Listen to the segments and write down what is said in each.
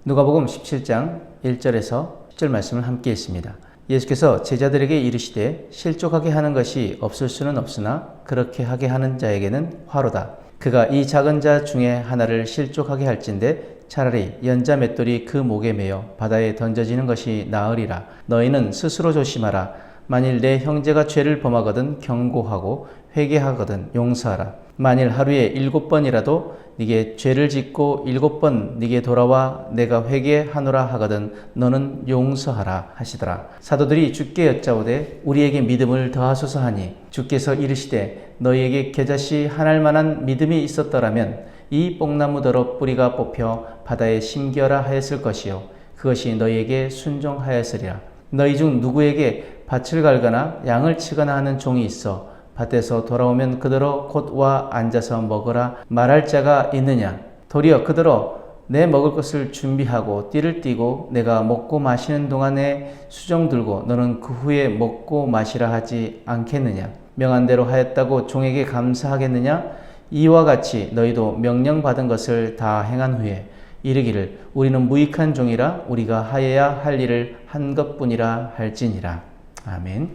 누가복음 17장 1절에서 10절 말씀을 함께 했습니다. 예수께서 제자들에게 이르시되 실족하게 하는 것이 없을 수는 없으나 그렇게 하게 하는 자에게는 화로다. 그가 이 작은 자 중에 하나를 실족하게 할진대 차라리 연자 맷돌이 그 목에 매어 바다에 던져지는 것이 나으리라. 너희는 스스로 조심하라. 만일 내 형제가 죄를 범하거든 경고하고 회개하거든 용서하라. 만일 하루에 7번이라도 네게 죄를 짓고 7번 네게 돌아와 내가 회개하노라 하거든 너는 용서하라 하시더라. 사도들이 주께 여짜오되 우리에게 믿음을 더하소서 하니 주께서 이르시되 너희에게 겨자씨 하나일 만한 믿음이 있었더라면 이 뽕나무더러 뿌리가 뽑혀 바다에 심겨라 하였을 것이요 그것이 너희에게 순종하였으리라. 너희 중 누구에게 밭을 갈거나 양을 치거나 하는 종이 있어 밭에서 돌아오면 그대로 곧 와 앉아서 먹으라 말할 자가 있느냐? 도리어 그대로 내 먹을 것을 준비하고 띠를 띠고 내가 먹고 마시는 동안에 수정 들고 너는 그 후에 먹고 마시라 하지 않겠느냐? 명한 대로 하였다고 종에게 감사하겠느냐? 이와 같이 너희도 명령받은 것을 다 행한 후에 이르기를 우리는 무익한 종이라 우리가 하여야 할 일을 한 것뿐이라 할지니라. 아멘.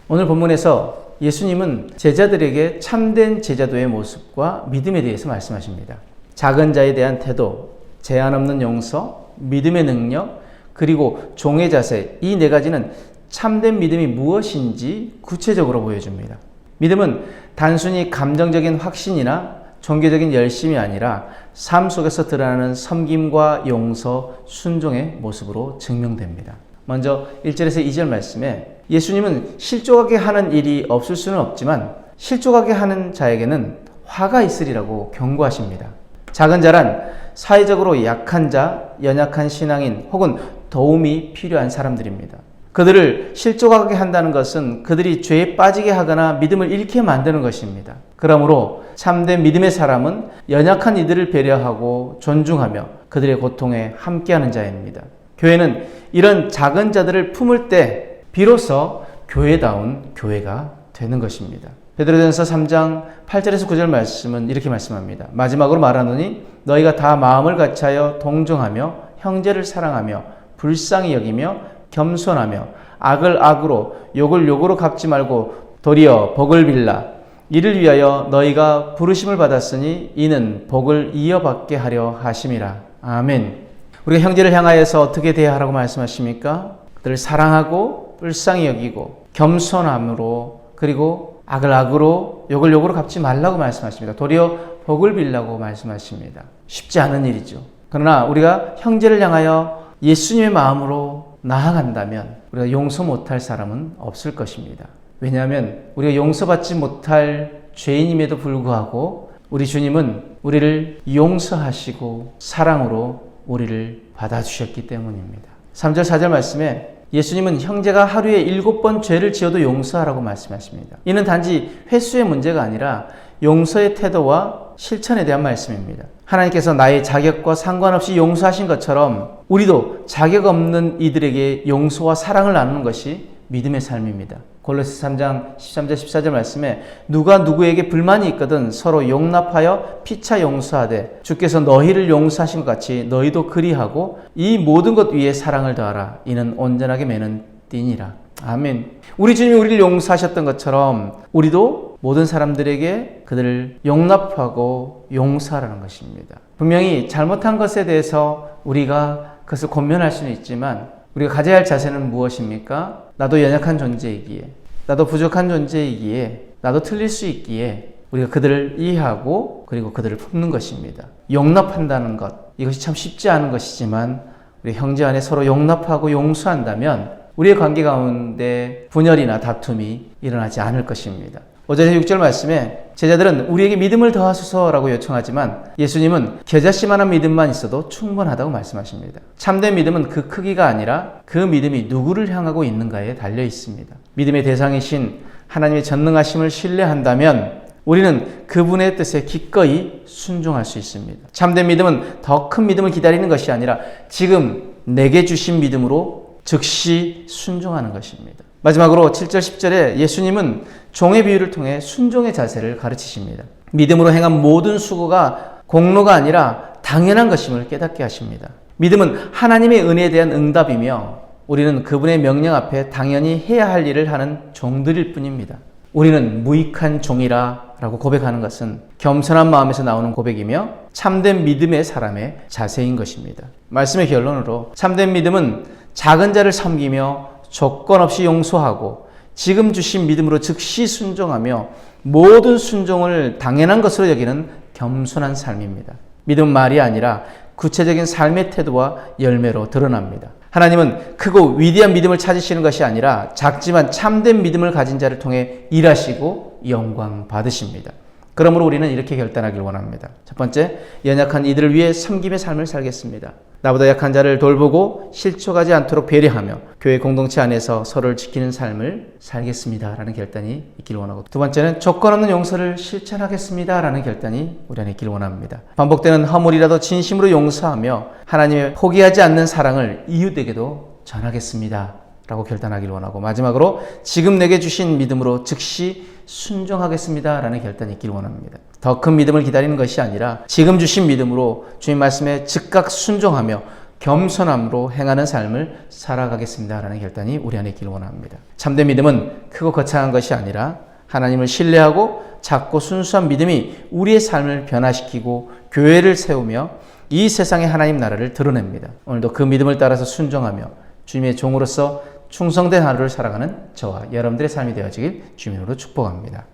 오늘 본문에서 예수님은 제자들에게 참된 제자도의 모습과 믿음에 대해서 말씀하십니다. 작은 자에 대한 태도, 제한 없는 용서, 믿음의 능력, 그리고 종의 자세, 이 네 가지는 참된 믿음이 무엇인지 구체적으로 보여줍니다. 믿음은 단순히 감정적인 확신이나 종교적인 열심이 아니라 삶 속에서 드러나는 섬김과 용서, 순종의 모습으로 증명됩니다. 먼저 1절에서 2절 말씀에 예수님은 실족하게 하는 일이 없을 수는 없지만 실족하게 하는 자에게는 화가 있으리라고 경고하십니다. 작은 자란 사회적으로 약한 자, 연약한 신앙인 혹은 도움이 필요한 사람들입니다. 그들을 실족하게 한다는 것은 그들이 죄에 빠지게 하거나 믿음을 잃게 만드는 것입니다. 그러므로 참된 믿음의 사람은 연약한 이들을 배려하고 존중하며 그들의 고통에 함께하는 자입니다. 교회는 이런 작은 자들을 품을 때 비로소 교회다운 교회가 되는 것입니다. 베드로전서 3장 8절에서 9절 말씀은 이렇게 말씀합니다. 마지막으로 말하노니 너희가 다 마음을 같이하여 동정하며 형제를 사랑하며 불쌍히 여기며 겸손하며 악을 악으로 욕을 욕으로 갚지 말고 도리어 복을 빌라. 이를 위하여 너희가 부르심을 받았으니 이는 복을 이어받게 하려 하심이라. 아멘. 우리가 형제를 향하여서 어떻게 대해야 하라고 말씀하십니까? 그들을 사랑하고 불쌍히 여기고 겸손함으로 그리고 악을 악으로 욕을 욕으로 갚지 말라고 말씀하십니다. 도리어 복을 빌라고 말씀하십니다. 쉽지 않은 일이죠. 그러나 우리가 형제를 향하여 예수님의 마음으로 나아간다면 우리가 용서 못할 사람은 없을 것입니다. 왜냐하면 우리가 용서받지 못할 죄인임에도 불구하고 우리 주님은 우리를 용서하시고 사랑으로 우리를 받아주셨기 때문입니다. 3절 4절 말씀에 예수님은 형제가 하루에 7번 죄를 지어도 용서하라고 말씀하십니다. 이는 단지 횟수의 문제가 아니라 용서의 태도와 실천에 대한 말씀입니다. 하나님께서 나의 자격과 상관없이 용서하신 것처럼 우리도 자격 없는 이들에게 용서와 사랑을 나누는 것이 믿음의 삶입니다. 골로새 3장 13절 14절 말씀에 누가 누구에게 불만이 있거든 서로 용납하여 피차 용서하되 주께서 너희를 용서하신 것 같이 너희도 그리하고 이 모든 것 위에 사랑을 더하라. 이는 온전하게 매는 띠니라. 아멘. 우리 주님이 우리를 용서하셨던 것처럼 우리도 모든 사람들에게 그들을 용납하고 용서하라는 것입니다. 분명히 잘못한 것에 대해서 우리가 그것을 권면할 수는 있지만 우리가 가져야 할 자세는 무엇입니까? 나도 연약한 존재이기에, 나도 부족한 존재이기에, 나도 틀릴 수 있기에 우리가 그들을 이해하고 그리고 그들을 품는 것입니다. 용납한다는 것, 이것이 참 쉽지 않은 것이지만 우리 형제 안에 서로 용납하고 용서한다면 우리의 관계 가운데 분열이나 다툼이 일어나지 않을 것입니다. 5절에서 6절 말씀에 제자들은 우리에게 믿음을 더하소서라고 요청하지만 예수님은 겨자씨만한 믿음만 있어도 충분하다고 말씀하십니다. 참된 믿음은 그 크기가 아니라 그 믿음이 누구를 향하고 있는가에 달려 있습니다. 믿음의 대상이신 하나님의 전능하심을 신뢰한다면 우리는 그분의 뜻에 기꺼이 순종할 수 있습니다. 참된 믿음은 더 큰 믿음을 기다리는 것이 아니라 지금 내게 주신 믿음으로 즉시 순종하는 것입니다. 마지막으로 7절 10절에 예수님은 종의 비유를 통해 순종의 자세를 가르치십니다. 믿음으로 행한 모든 수고가 공로가 아니라 당연한 것임을 깨닫게 하십니다. 믿음은 하나님의 은혜에 대한 응답이며 우리는 그분의 명령 앞에 당연히 해야 할 일을 하는 종들일 뿐입니다. 우리는 무익한 종이라 라고 고백하는 것은 겸손한 마음에서 나오는 고백이며 참된 믿음의 사람의 자세인 것입니다. 말씀의 결론으로 참된 믿음은 작은 자를 섬기며 조건 없이 용서하고 지금 주신 믿음으로 즉시 순종하며 모든 순종을 당연한 것으로 여기는 겸손한 삶입니다. 믿음은 말이 아니라 구체적인 삶의 태도와 열매로 드러납니다. 하나님은 크고 위대한 믿음을 찾으시는 것이 아니라 작지만 참된 믿음을 가진 자를 통해 일하시고 영광 받으십니다. 그러므로 우리는 이렇게 결단하길 원합니다. 첫 번째, 연약한 이들을 위해 섬김의 삶을 살겠습니다. 나보다 약한 자를 돌보고 실족하지 않도록 배려하며 교회 공동체 안에서 서로를 지키는 삶을 살겠습니다 라는 결단이 있길 원하고, 두 번째는 조건 없는 용서를 실천하겠습니다 라는 결단이 우리 안에 있길 원합니다. 반복되는 허물이라도 진심으로 용서하며 하나님의 포기하지 않는 사랑을 이웃에게도 전하겠습니다 라고 결단하길 원하고, 마지막으로 지금 내게 주신 믿음으로 즉시 순종하겠습니다 라는 결단이 있길 원합니다. 더 큰 믿음을 기다리는 것이 아니라 지금 주신 믿음으로 주님 말씀에 즉각 순종하며 겸손함으로 행하는 삶을 살아가겠습니다 라는 결단이 우리 안에 있길 원합니다. 참된 믿음은 크고 거창한 것이 아니라 하나님을 신뢰하고 작고 순수한 믿음이 우리의 삶을 변화시키고 교회를 세우며 이 세상의 하나님 나라를 드러냅니다. 오늘도 그 믿음을 따라서 순종하며 주님의 종으로서 충성된 하루를 살아가는 저와 여러분들의 삶이 되어지길 주님으로 축복합니다.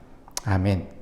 아멘.